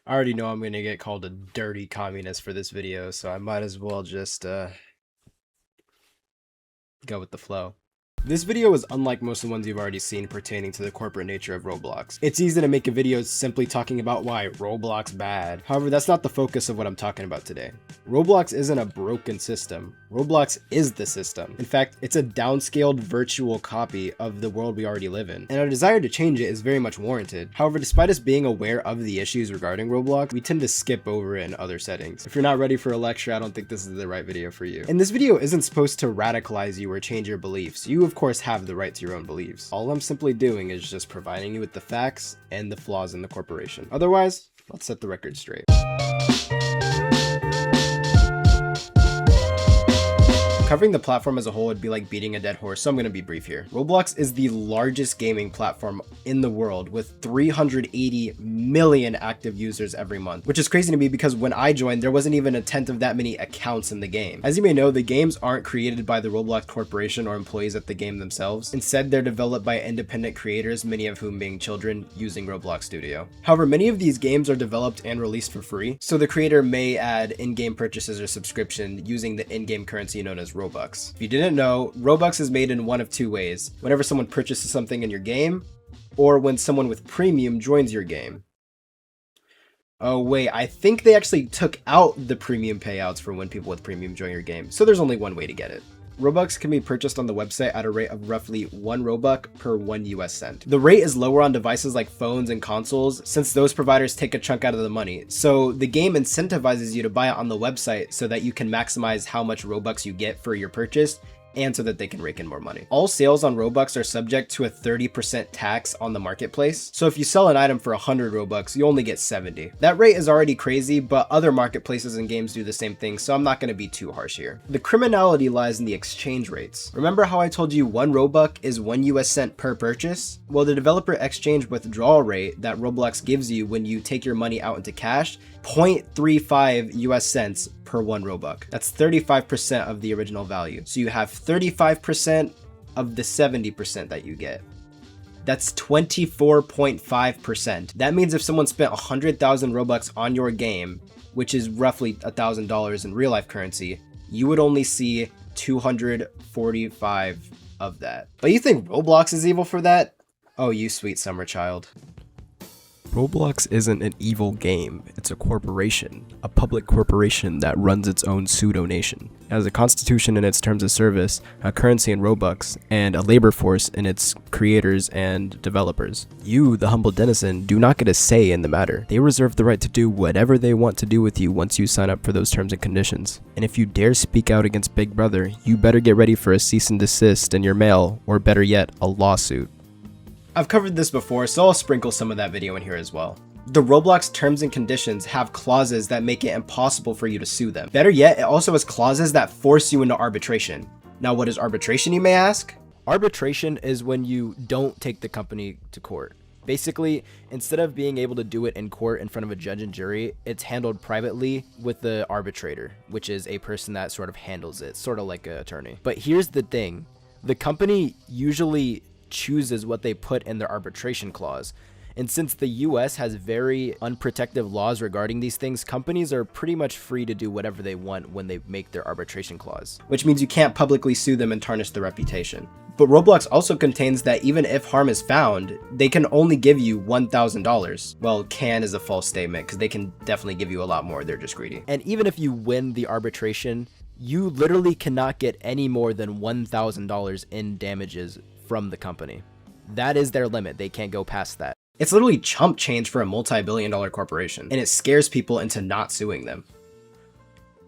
I already know I'm going to get called a dirty communist for this video, so I might as well just go with the flow. This video is unlike most of the ones you've already seen pertaining to the corporate nature of Roblox. It's easy to make a video simply talking about why Roblox bad. However, that's not the focus of what I'm talking about today. Roblox isn't a broken system. Roblox is the system. In fact, it's a downscaled virtual copy of the world we already live in, and our desire to change it is very much warranted. However, despite us being aware of the issues regarding Roblox, we tend to skip over it in other settings. If you're not ready for a lecture, I don't think this is the right video for you. And this video isn't supposed to radicalize you or change your beliefs. You of course have the right to your own beliefs. All I'm simply doing is just providing you with the facts and the flaws in the corporation. Otherwise, let's set the record straight. Covering the platform as a whole would be like beating a dead horse, so I'm going to be brief here. Roblox is the largest gaming platform in the world with 380 million active users every month, which is crazy to me because when I joined, there wasn't even a tenth of that many accounts in the game. As you may know, the games aren't created by the Roblox Corporation or employees at the game themselves. Instead, they're developed by independent creators, many of whom being children using Roblox Studio. However, many of these games are developed and released for free, so the creator may add in-game purchases or subscription using the in-game currency known as Robux. If you didn't know, Robux is made in one of two ways: whenever someone purchases something in your game, or when someone with premium joins your game. Oh wait, I think they actually took out the premium payouts for when people with premium join your game, so there's only one way to get it. Robux can be purchased on the website at a rate of roughly 1 Robux per 1 US cent. The rate is lower on devices like phones and consoles since those providers take a chunk out of the money, so the game incentivizes you to buy it on the website so that you can maximize how much Robux you get for your purchase, and so that they can rake in more money. All sales on Robux are subject to a 30% tax on the marketplace, so if you sell an item for 100 Robux, you only get 70. That rate is already crazy, but other marketplaces and games do the same thing, so I'm not going to be too harsh here. The criminality lies in the exchange rates. Remember how I told you 1 Robux is 1 US cent per purchase? Well, the developer exchange withdrawal rate that Roblox gives you when you take your money out into cash, 0.35 US cents per 1 Robux. That's 35% of the original value. So you have 35% of the 70% that you get. That's 24.5%. That means if someone spent 100,000 Robux on your game, which is roughly $1,000 in real life currency, you would only see 245 of that. But you think Roblox is evil for that? Oh, you sweet summer child. Roblox isn't an evil game, it's a corporation, a public corporation that runs its own pseudo-nation. It has a constitution in its terms of service, a currency in Robux, and a labor force in its creators and developers. You, the humble denizen, do not get a say in the matter. They reserve the right to do whatever they want to do with you once you sign up for those terms and conditions. And if you dare speak out against Big Brother, you better get ready for a cease and desist in your mail, or better yet, a lawsuit. I've covered this before, so I'll sprinkle some of that video in here as well. The Roblox terms and conditions have clauses that make it impossible for you to sue them. Better yet, it also has clauses that force you into arbitration. Now, what is arbitration, you may ask? Arbitration is when you don't take the company to court. Basically, instead of being able to do it in court in front of a judge and jury, it's handled privately with the arbitrator, which is a person that sort of handles it, sort of like an attorney. But here's the thing, the company usually chooses what they put in their arbitration clause. And since the US has very unprotective laws regarding these things, companies are pretty much free to do whatever they want when they make their arbitration clause. Which means you can't publicly sue them and tarnish their reputation. But Roblox also contains that even if harm is found, they can only give you $1,000. Well, can is a false statement because they can definitely give you a lot more, they're just greedy. And even if you win the arbitration, you literally cannot get any more than $1,000 in damages from the company. That is their limit. They can't go past that. It's literally chump change for a multi-billion-dollar corporation, and it scares people into not suing them.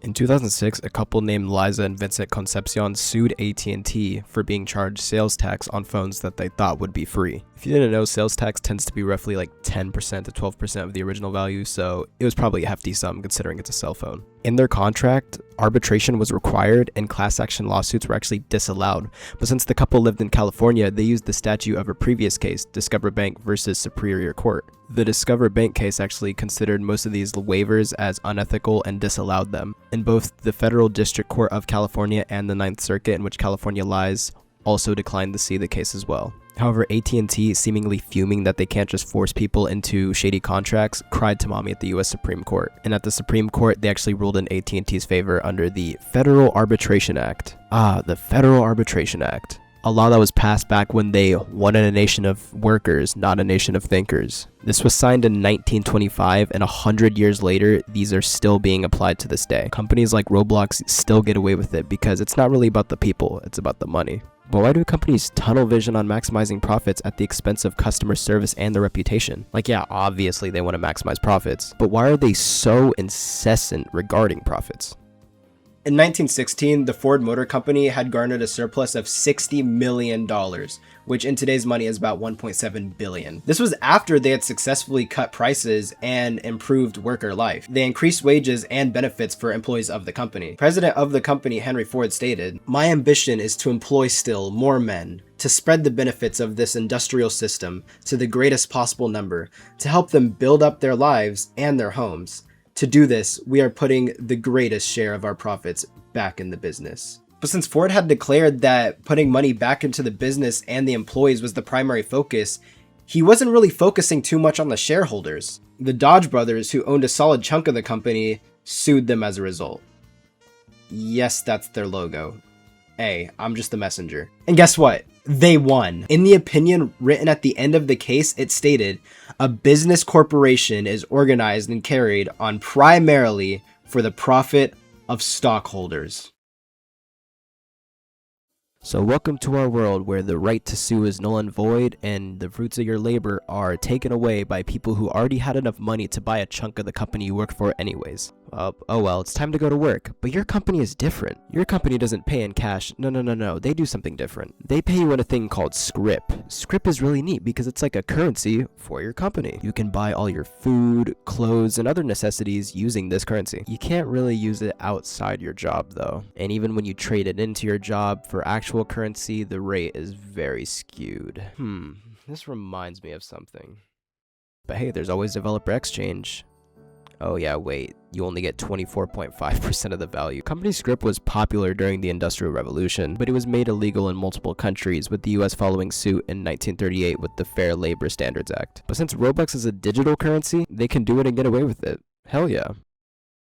In 2006, a couple named Liza and Vincent Concepcion sued AT&T for being charged sales tax on phones that they thought would be free. If you didn't know, sales tax tends to be roughly like 10% to 12% of the original value, so it was probably a hefty sum considering it's a cell phone. In their contract, arbitration was required and class action lawsuits were actually disallowed, but since the couple lived in California, they used the statute of a previous case, Discover Bank versus Superior Court. The Discover Bank case actually considered most of these waivers as unethical and disallowed them. In both the Federal District Court of California and the Ninth Circuit, in which California lies, also declined to see the case as well. However, AT&T, seemingly fuming that they can't just force people into shady contracts, cried to mommy at the US Supreme Court. And at the Supreme Court, they actually ruled in AT&T's favor under the Federal Arbitration Act. The Federal Arbitration Act. A law that was passed back when they wanted a nation of workers, not a nation of thinkers. This was signed in 1925, and 100 years later, these are still being applied to this day. Companies like Roblox still get away with it because it's not really about the people, it's about the money. But why do companies tunnel vision on maximizing profits at the expense of customer service and their reputation? Like, yeah, obviously they want to maximize profits, but why are they so incessant regarding profits? In 1916, the Ford Motor Company had garnered a surplus of $60 million, which in today's money is about $1.7 billion. This was after they had successfully cut prices and improved worker life. They increased wages and benefits for employees of the company. President of the company, Henry Ford, stated, "My ambition is to employ still more men, to spread the benefits of this industrial system to the greatest possible number, to help them build up their lives and their homes. To do this, we are putting the greatest share of our profits back in the business." But since Ford had declared that putting money back into the business and the employees was the primary focus, he wasn't really focusing too much on the shareholders. The Dodge brothers, who owned a solid chunk of the company, sued them as a result. Yes, that's their logo. Hey, I'm just the messenger. And guess what? They won. In the opinion written at the end of the case, it stated, "A business corporation is organized and carried on primarily for the profit of stockholders." So welcome to our world where the right to sue is null and void and the fruits of your labor are taken away by people who already had enough money to buy a chunk of the company you work for anyways. Oh well, it's time to go to work. But your company is different. Your company doesn't pay in cash. No. They do something different. They pay you in a thing called scrip. Scrip is really neat because it's like a currency for your company. You can buy all your food, clothes, and other necessities using this currency. You can't really use it outside your job though. And even when you trade it into your job for actual currency, the rate is very skewed. This reminds me of something. But hey, there's always developer exchange. Oh yeah, wait, you only get 24.5% of the value. Company scrip was popular during the Industrial Revolution, but it was made illegal in multiple countries, with the US following suit in 1938 with the Fair Labor Standards Act. But since Robux is a digital currency, they can do it and get away with it. Hell yeah.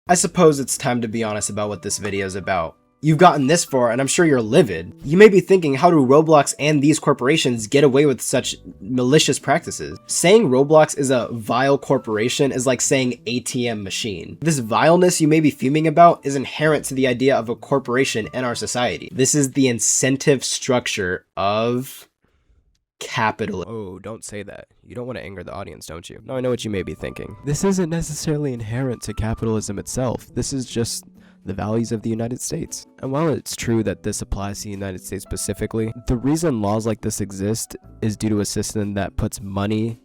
I suppose it's time to be honest about what this video is about. You've gotten this far, and I'm sure you're livid. You may be thinking, how do Roblox and these corporations get away with such malicious practices? Saying Roblox is a vile corporation is like saying ATM machine. This vileness you may be fuming about is inherent to the idea of a corporation in our society. This is the incentive structure of capitalism. Oh, don't say that. You don't want to anger the audience, don't you? No, I know what you may be thinking. This isn't necessarily inherent to capitalism itself. This is just the values of the United States. And while it's true that this applies to the United States specifically, the reason laws like this exist is due to a system that puts money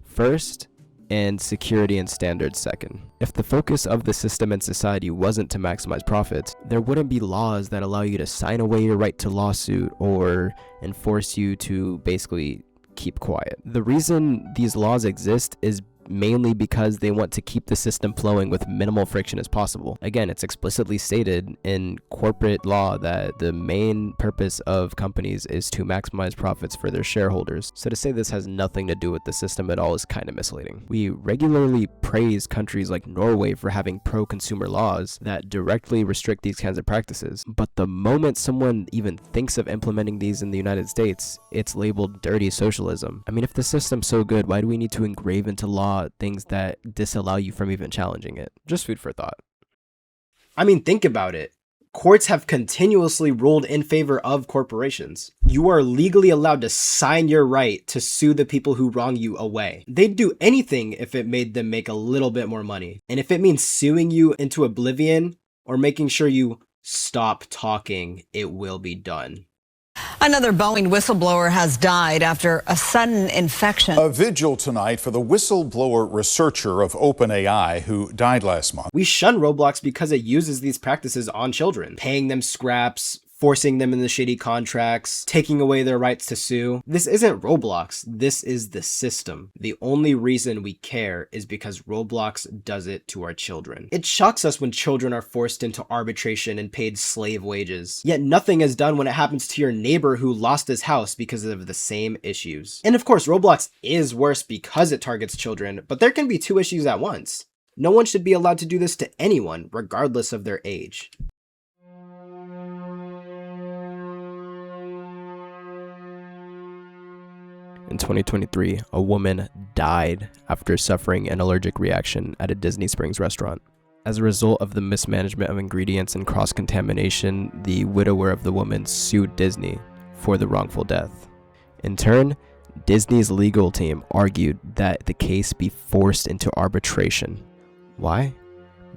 first and security and standards second. If the focus of the system and society wasn't to maximize profits, there wouldn't be laws that allow you to sign away your right to lawsuit or enforce you to basically keep quiet. The reason these laws exist is mainly because they want to keep the system flowing with minimal friction as possible. Again, it's explicitly stated in corporate law that the main purpose of companies is to maximize profits for their shareholders. So to say this has nothing to do with the system at all is kind of misleading. We regularly praise countries like Norway for having pro-consumer laws that directly restrict these kinds of practices. But the moment someone even thinks of implementing these in the United States, it's labeled dirty socialism. I mean, if the system's so good, why do we need to engrave into law things that disallow you from even challenging it? Just food for thought. I mean, think about it. Courts have continuously ruled in favor of corporations. You are legally allowed to sign your right to sue the people who wrong you away. They'd do anything if it made them make a little bit more money. And if it means suing you into oblivion or making sure you stop talking, it will be done. Another Boeing whistleblower has died after a sudden infection. A vigil tonight for the whistleblower researcher of OpenAI who died last month. We shun Roblox because it uses these practices on children, paying them scraps, forcing them into shady contracts, taking away their rights to sue. This isn't Roblox, this is the system. The only reason we care is because Roblox does it to our children. It shocks us when children are forced into arbitration and paid slave wages. Yet nothing is done when it happens to your neighbor who lost his house because of the same issues. And of course, Roblox is worse because it targets children, but there can be two issues at once. No one should be allowed to do this to anyone, regardless of their age. In 2023, a woman died after suffering an allergic reaction at a Disney Springs restaurant. As a result of the mismanagement of ingredients and cross-contamination, the widower of the woman sued Disney for the wrongful death. In turn, Disney's legal team argued that the case be forced into arbitration. Why?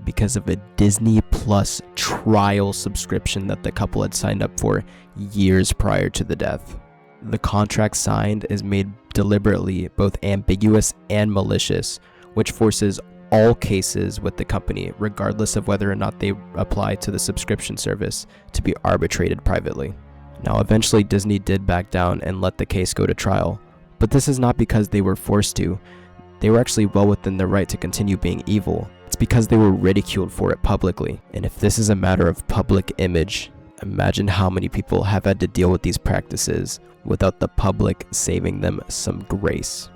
Because of a Disney Plus trial subscription that the couple had signed up for years prior to the death. The contract signed is made deliberately both ambiguous and malicious, which forces all cases with the company, regardless of whether or not they apply to the subscription service, to be arbitrated privately. Now, eventually Disney did back down and let the case go to trial, but this is not because they were forced to. They were actually well within their right to continue being evil. It's because they were ridiculed for it publicly. And if this is a matter of public image, imagine how many people have had to deal with these practices without the public saving them some grace.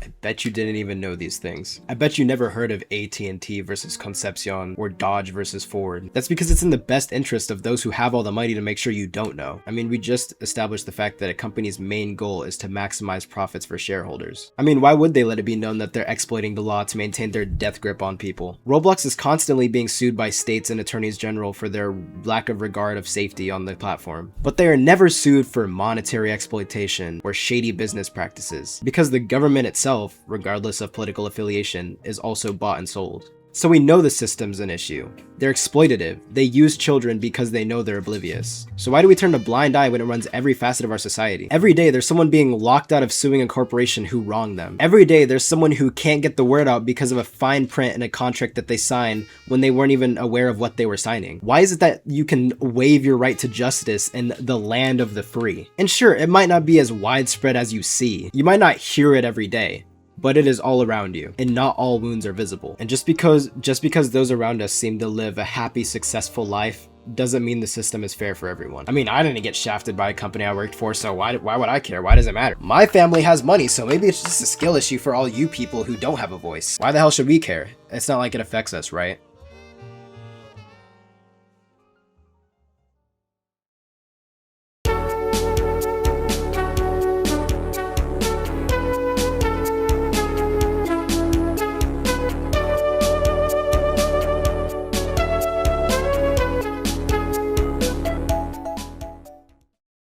I bet you didn't even know these things. I bet you never heard of AT&T versus Concepcion or Dodge versus Ford. That's because it's in the best interest of those who have all the money to make sure you don't know. I mean, we just established the fact that a company's main goal is to maximize profits for shareholders. I mean, why would they let it be known that they're exploiting the law to maintain their death grip on people? Roblox is constantly being sued by states and attorneys general for their lack of regard of safety on the platform. But they are never sued for monetary exploitation or shady business practices, because the government itself, regardless of political affiliation, is also bought and sold. So we know the system's an issue. They're exploitative. They use children because they know they're oblivious. So why do we turn a blind eye when it runs every facet of our society? Every day there's someone being locked out of suing a corporation who wronged them. Every day there's someone who can't get the word out because of a fine print in a contract that they signed when they weren't even aware of what they were signing. Why is it that you can waive your right to justice in the land of the free? And sure, it might not be as widespread as you see. You might not hear it every day, but it is all around you, and not all wounds are visible. And just because those around us seem to live a happy, successful life doesn't mean the system is fair for everyone. I mean, I didn't get shafted by a company I worked for, so why would I care? Why does it matter? My family has money, so maybe it's just a skill issue for all you people who don't have a voice. Why the hell should we care? It's not like it affects us, right?